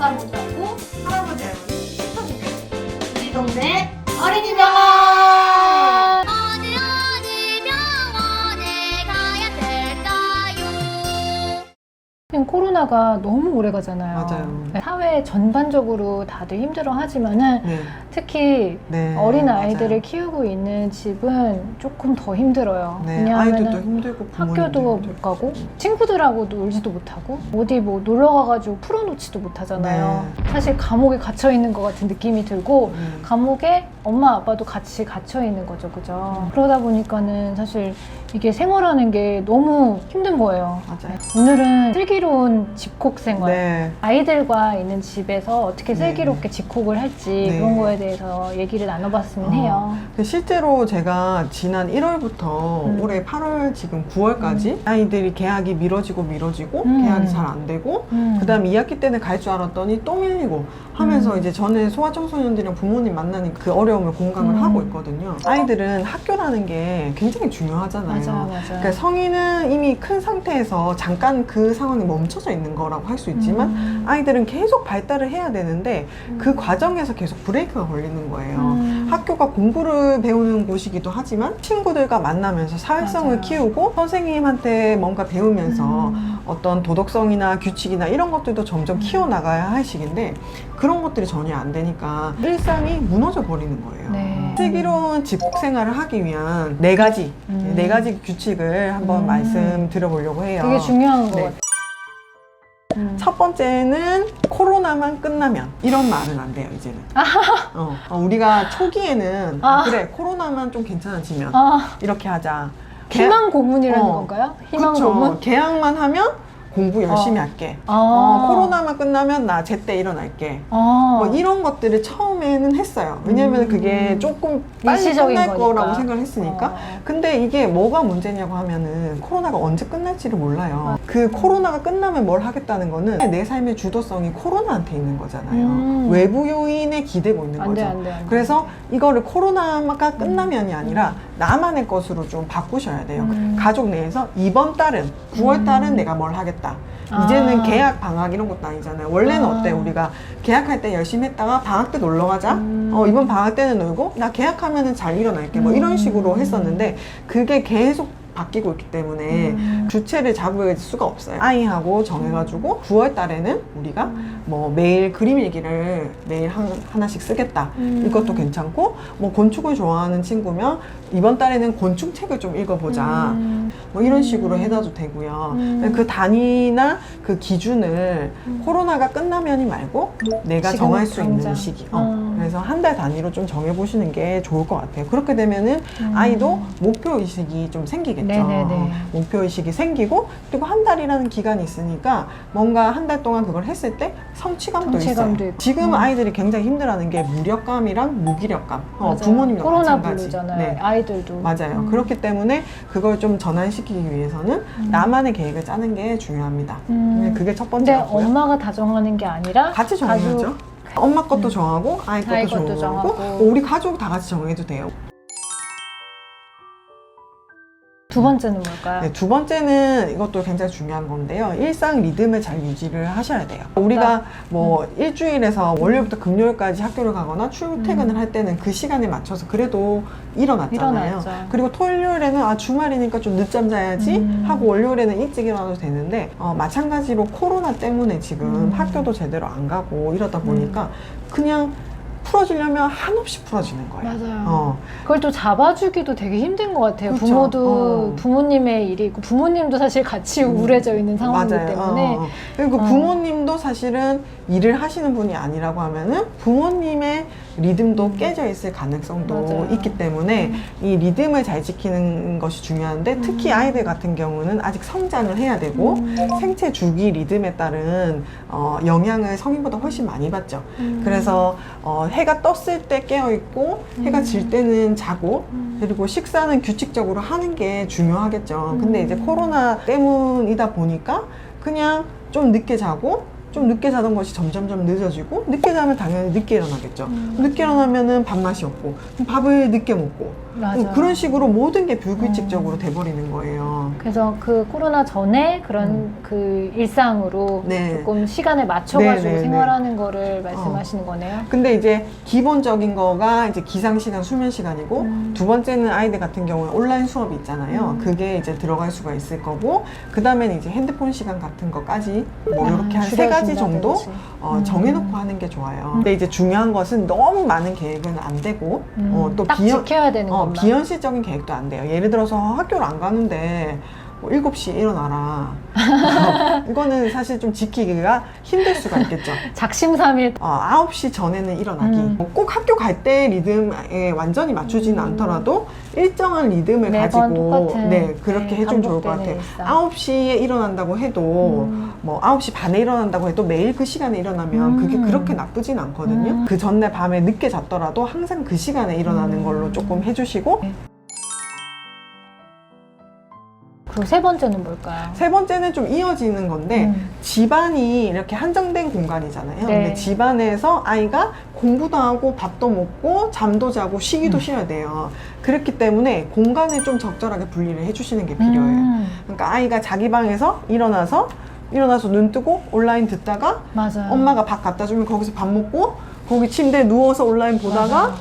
아빠 모두 하고 할아버지 할머니 슈퍼주세요. 우리 동네 어린이병원. 어느 병원에 가야 될까요? 지금 코로나가 너무 오래 가잖아요. 맞아요. 네, 사회 전반적으로 다들 힘들어 하지만은 네. 특히 네, 어린 아이들을 맞아요. 키우고 있는 집은 조금 더 힘들어요. 네, 왜냐하면 아이들도 힘들고 학교도 부모님도 못 가고 친구들하고 놀지도 못하고 어디 뭐 놀러 가가지고 풀어놓지도 못하잖아요. 사실 감옥에 갇혀 있는 것 같은 느낌이 들고 감옥에 엄마 아빠도 같이 갇혀 있는 거죠, 그죠? 그러다 보니까는 사실 이게 생활하는 게 너무 힘든 거예요. 맞아요. 오늘은 슬기로운 집콕 생활. 네. 아이들과 있는 집에서 어떻게 네. 슬기롭게 집콕을 할지 네. 그런 거에 대해서 얘기를 나눠봤으면 해요. 실제로 제가 지난 1월부터 올해 8월 지금 9월까지 아이들이 개학이 미뤄지고 개학이 잘 안 되고 그 다음 2학기 때는 갈 줄 알았더니 또 밀리고 하면서 이제 저는 소아청소년들이랑 부모님 만나는 그 어려움을 공감을 하고 있거든요. 아이들은 학교라는 게 굉장히 중요하잖아요. 맞아요. 그러니까 성인은 이미 큰 상태에서 잠깐 그 상황이 멈춰져 있는 거라고 할 수 있지만 아이들은 계속 발달을 해야 되는데 그 과정에서 계속 브레이크가 걸리는 거예요. 학교가 공부를 배우는 곳이기도 하지만 친구들과 만나면서 사회성을 맞아요. 키우고 선생님한테 뭔가 배우면서 어떤 도덕성이나 규칙이나 이런 것들도 점점 키워나가야 할 시기인데 그런 것들이 전혀 안 되니까 일상이 무너져 버리는 거예요. 네. 슬기로운 집콕 생활을 하기 위한 네 가지 규칙을 한번 말씀드려보려고 해요. 되게 중요한 것 네. 같아요. 첫 번째는 코로나만 끝나면 이런 말은 안 돼요 이제는. 우리가 초기에는 그래 코로나만 좀 괜찮아지면 이렇게 하자. 희망 고문이라는 건가요? 희망 그쵸. 고문? 개학만 하면 공부 열심히 할게. 코로나만 끝나면 나 제때 일어날게. 뭐 이런 것들을 처음에는 했어요. 왜냐면 그게 조금 빨리 일시적인 끝날 거니까. 거라고 생각을 했으니까. 근데 이게 뭐가 문제냐고 하면은 코로나가 언제 끝날지를 몰라요. 그 코로나가 끝나면 뭘 하겠다는 거는 내 삶의 주도성이 코로나한테 있는 거잖아요. 외부 요인에 기대고 있는 안 돼, 거죠. 안 돼, 안 돼. 그래서 이거를 코로나가 끝나면이 아니라 나만의 것으로 좀 바꾸셔야 돼요. 가족 내에서 이번 달은 9월 달은 내가 뭘 하겠다. 이제는 개학 방학 이런 것도 아니잖아요. 원래는 어때? 우리가 개학할 때 열심히 했다가 방학 때 놀러 가자. 이번 방학 때는 놀고 나 개학하면은 잘 일어날게. 뭐 이런 식으로 했었는데 그게 계속 바뀌고 있기 때문에 주체를 잡을 수가 없어요. 아이하고 정해가지고 9월 달에는 우리가 뭐 매일 그림 일기를 매일 하나씩 쓰겠다. 이것도 괜찮고 뭐 곤충을 좋아하는 친구면 이번 달에는 곤충책을 좀 읽어보자. 뭐 이런 식으로 해놔도 되고요. 그 단위나 그 기준을 코로나가 끝나면이 말고 내가 지금 정할 수 당장. 있는 시기. 그래서 한 달 단위로 좀 정해보시는 게 좋을 것 같아요. 그렇게 되면은 아이도 목표의식이 좀 생기겠죠. 네네네. 목표의식이 생기고 그리고 한 달이라는 기간이 있으니까 뭔가 한 달 동안 그걸 했을 때 성취감도 있어요. 있고. 지금 아이들이 굉장히 힘들어하는 게 무력감이랑 무기력감. 부모님도 코로나 마찬가지. 블루잖아요. 네. 아이들도. 맞아요. 그렇기 때문에 그걸 좀 전환시키기 위해서는 나만의 계획을 짜는 게 중요합니다. 그게 첫 근데 번째고요. 엄마가 다 정하는 게 아니라 같이 정해야죠. 엄마 것도 정하고 아이 아이 것도 것도 정하고 정하고. 우리 가족 다 같이 정해도 돼요. 두 번째는 뭘까요? 네, 두 번째는 이것도 굉장히 중요한 건데요. 일상 리듬을 잘 유지를 하셔야 돼요. 우리가 뭐 일주일에서 월요일부터 금요일까지 학교를 가거나 출퇴근을 할 때는 그 시간에 맞춰서 그래도 일어났잖아요. 일어나야죠. 그리고 토요일에는 주말이니까 좀 늦잠 자야지 하고 월요일에는 일찍 일어나도 되는데 마찬가지로 코로나 때문에 지금 학교도 제대로 안 가고 이러다 보니까 그냥 풀어주려면 한없이 풀어지는 거예요. 맞아요. 그걸 또 잡아주기도 되게 힘든 것 같아요. 그쵸. 부모도 부모님의 일이 있고 부모님도 사실 같이 우울해져 있는 상황이기 맞아요. 때문에 그리고 부모님도 사실은 일을 하시는 분이 아니라고 하면은 부모님의 리듬도 깨져 있을 가능성도 맞아요. 있기 때문에 이 리듬을 잘 지키는 것이 중요한데 특히 아이들 같은 경우는 아직 성장을 해야 되고 생체 주기 리듬에 따른 영향을 성인보다 훨씬 많이 받죠. 그래서 해가 떴을 때 깨어 있고 해가 질 때는 자고 그리고 식사는 규칙적으로 하는 게 중요하겠죠. 근데 이제 코로나 때문이다 보니까 그냥 좀 늦게 자고 좀 늦게 자던 것이 점점점 늦어지고 늦게 자면 당연히 늦게 일어나겠죠. 늦게 일어나면은 밥맛이 없고 밥을 늦게 먹고 맞아요. 그런 식으로 모든 게 불규칙적으로 돼버리는 거예요. 그래서 그 코로나 전에 그런 그 일상으로 네. 조금 시간을 맞춰가지고 네, 네, 생활하는 거를 말씀하시는 거네요. 근데 이제 기본적인 거가 이제 기상 시간, 수면 시간이고 두 번째는 아이들 같은 경우에 온라인 수업이 있잖아요. 그게 이제 들어갈 수가 있을 거고 그 다음에는 이제 핸드폰 시간 같은 거까지 뭐 이렇게 한 세 가지 정도 정해놓고 하는 게 좋아요. 근데 이제 중요한 것은 너무 많은 계획은 안 되고 또 딱 지켜야 되는 것만. 비현실적인 계획도 안 돼요. 예를 들어서 학교를 안 가는데 뭐 7시에 일어나라. 이거는 사실 좀 지키기가 힘들 수가 있겠죠. 작심삼일. 9시 전에는 일어나기. 꼭 학교 갈 때 리듬에 완전히 맞추지는 않더라도 일정한 리듬을 매번 가지고 똑같은, 네, 그렇게 해주면 좋을 것 반복되는 같아요. 일상. 9시에 일어난다고 해도 뭐 9시 반에 일어난다고 해도 매일 그 시간에 일어나면 그게 그렇게 나쁘진 않거든요. 그 전날 밤에 늦게 잤더라도 항상 그 시간에 일어나는 걸로 조금 해주시고 그리고 세 번째는 뭘까요? 세 번째는 좀 이어지는 건데 집안이 이렇게 한정된 공간이잖아요. 네. 근데 집안에서 아이가 공부도 하고 밥도 먹고 잠도 자고 쉬기도 쉬어야 돼요. 그렇기 때문에 공간을 좀 적절하게 분리를 해주시는 게 필요해요. 그러니까 아이가 자기 방에서 일어나서 눈 뜨고 온라인 듣다가 맞아요. 엄마가 밥 갖다 주면 거기서 밥 먹고 거기 침대에 누워서 온라인 보다가 맞아요.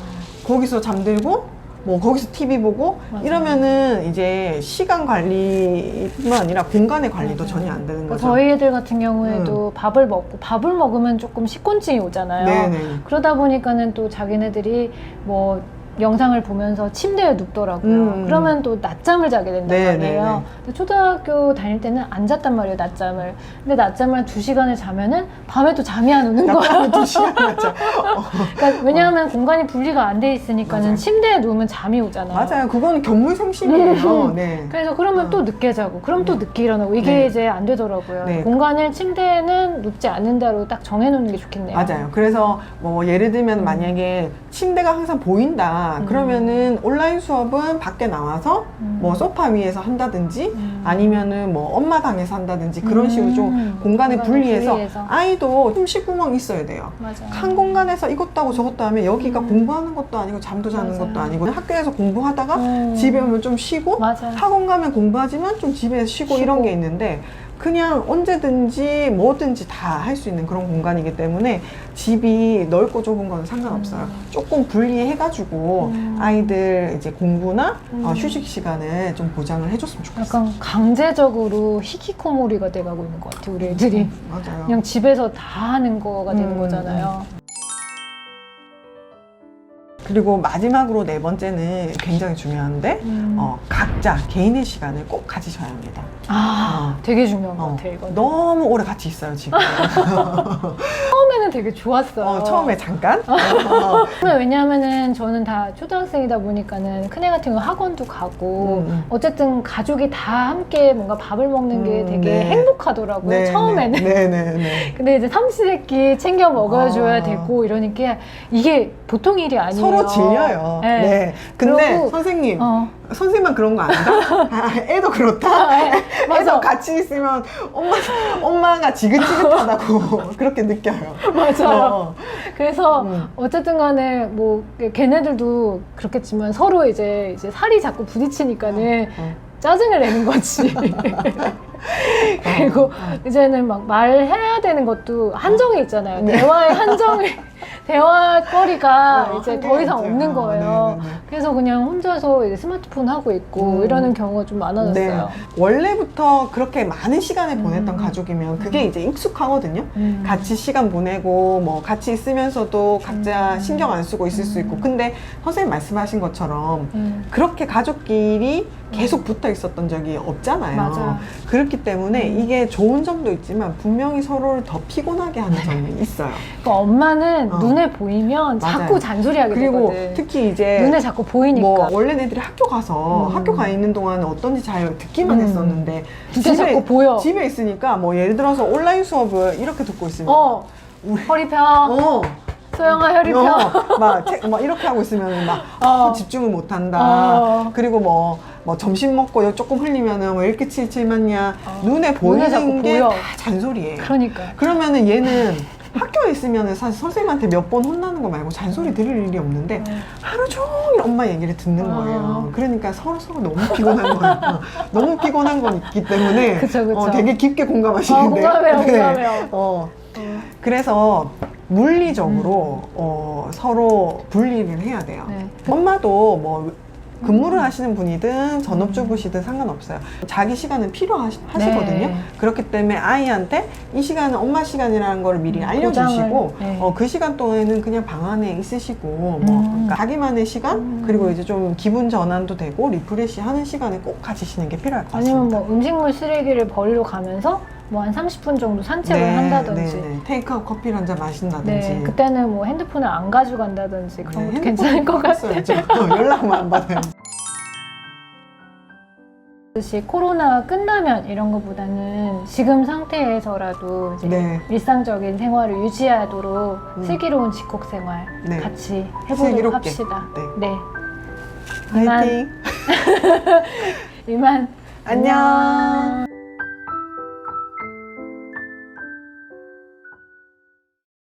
거기서 잠들고 뭐 거기서 TV 보고 맞아요. 이러면은 이제 시간 관리뿐만 아니라 공간의 관리도 맞아요. 전혀 안 되는 그러니까 거죠. 저희 애들 같은 경우에도 밥을 먹으면 조금 식곤증이 오잖아요. 네네. 그러다 보니까는 또 자기네들이 뭐 영상을 보면서 침대에 눕더라고요. 그러면 또 낮잠을 자게 된단 네, 말이에요. 네, 네. 근데 초등학교 다닐 때는 안 잤단 말이에요, 낮잠을. 근데 낮잠을 2시간을 자면은 밤에 또 잠이 안 오는 거예요. 약간 2시간 맞죠. 그러니까 왜냐하면 공간이 분리가 안 돼 있으니까는 맞아요. 침대에 누우면 잠이 오잖아요. 맞아요. 그거는 견물생심이에요. 네. 그래서 그러면 또 늦게 자고, 그럼 또 늦게 일어나고, 이게 네. 이제 안 되더라고요. 네. 공간을 침대에는 눕지 않는다로 딱 정해놓는 게 좋겠네요. 맞아요. 그래서 뭐 예를 들면 만약에 침대가 항상 보인다 그러면은 온라인 수업은 밖에 나와서 뭐 소파 위에서 한다든지 아니면은 뭐 엄마 방에서 한다든지 그런 식으로 좀 공간을 분리해서 아이도 좀 쉴구멍이 있어야 돼요. 맞아요. 한 공간에서 이것도 하고 저것도 하면 여기가 공부하는 것도 아니고 잠도 자는 맞아요. 것도 아니고 학교에서 공부하다가 집에 오면 좀 쉬고 맞아요. 학원 가면 공부하지만 좀 집에서 쉬고 이런 게 있는데 그냥 언제든지 뭐든지 다 할 수 있는 그런 공간이기 때문에 집이 넓고 좁은 건 상관없어요. 조금 분리해가지고 아이들 이제 공부나 휴식 시간을 좀 보장을 해줬으면 좋겠어요. 약간 강제적으로 히키코모리가 돼가고 있는 것 같아요, 우리 애들이. 맞아요. 그냥 집에서 다 하는 거가 되는 거잖아요. 그리고 마지막으로 네 번째는 굉장히 중요한데 각자 개인의 시간을 꼭 가지셔야 합니다. 되게 중요한 것 같아요, 이건. 너무 오래 같이 있어요, 지금. 처음에는 되게 좋았어요. 처음에 잠깐? 왜냐하면은 저는 다 초등학생이다 보니까는 큰애 같은 경우 학원도 가고 어쨌든 가족이 다 함께 뭔가 밥을 먹는 게 되게 네. 행복하더라고요. 네, 처음에는. 네네네. 근데 이제 삼시세끼 챙겨 먹어줘야 되고 이러니까 이게 보통 일이 아니에요. 서로 질려요. 네. 네. 근데 그리고, 선생님, 선생님만 그런 거 아닌가? 애도 그렇다? 맞아. 애도 같이 있으면 엄마가 지긋지긋하다고 그렇게 느껴요. 맞아요. 그래서 어쨌든 간에 뭐 걔네들도 그렇겠지만 서로 이제 살이 자꾸 부딪히니까는 짜증을 내는 거지. 그리고 이제는 막 말해야 되는 것도 한정이 있잖아요. 대화의 한정을 대화거리가 이제 더 이상 없는 거예요. 그래서 그냥 혼자서 이제 스마트폰 하고 있고 이러는 경우가 좀 많아졌어요. 네. 원래부터 그렇게 많은 시간을 보냈던 가족이면 그게 이제 익숙하거든요. 같이 시간 보내고 뭐 같이 있으면서도 각자 신경 안 쓰고 있을 수 있고. 근데 선생님 말씀하신 것처럼 그렇게 가족끼리 계속 붙어 있었던 적이 없잖아요. 맞아요. 그렇기 때문에 이게 좋은 점도 있지만 분명히 서로를 더 피곤하게 하는 점이 있어요. 그러니까 엄마는 눈에 보이면 자꾸 맞아요. 잔소리하게 그리고 되거든. 특히 이제 눈에 자꾸 보이니까. 뭐 원래 애들이 학교 가서 학교 가 있는 동안 어떤지 잘 듣기만 했었는데 진짜 자꾸 보여. 집에 있으니까 뭐 예를 들어서 온라인 수업을 이렇게 듣고 있으면 허리 펴. 소영아 혈이 펴. 막 이렇게 하고 있으면 막 집중을 못 한다. 그리고 뭐 점심 먹고 조금 흘리면은 왜 이렇게 칠칠맞냐. 눈에 보이는 게 다 잔소리예요. 그러니까. 그러면은 얘는 학교에 있으면 사실 선생님한테 몇 번 혼나는 거 말고 잔소리 들을 일이 없는데 하루 종일 엄마 얘기를 듣는 거예요. 그러니까 서로 너무 피곤한 거예요. 너무 피곤한 건 있기 때문에 그쵸. 되게 깊게 공감하시는데요. 공감해요. 그래서 물리적으로 서로 분리를 해야 돼요. 네. 엄마도 뭐 근무를 하시는 분이든 전업주부시든 상관없어요. 자기 시간은 필요하시거든요. 네. 그렇기 때문에 아이한테 이 시간은 엄마 시간이라는 걸 미리 알려주시고 네. 그 시간 동안에는 그냥 방 안에 있으시고 뭐 그러니까 자기만의 시간 그리고 이제 좀 기분 전환도 되고 리프레시 하는 시간을 꼭 가지시는 게 필요할 것 같습니다. 아니면 뭐 음식물 쓰레기를 버리러 가면서 뭐 한 30분 정도 산책을 한다든지 테이크아웃 커피를 한 잔 마신다든지 네, 그때는 뭐 핸드폰을 안 가져간다든지 그런 것도 괜찮을 것 같아요. 연락만 안 받아요. 코로나가 끝나면 이런 것보다는 지금 상태에서라도 이제 일상적인 생활을 유지하도록 슬기로운 집콕 생활 같이 해보도록 슬기롭게. 합시다. 네. 이만 화이팅! 이만 안녕!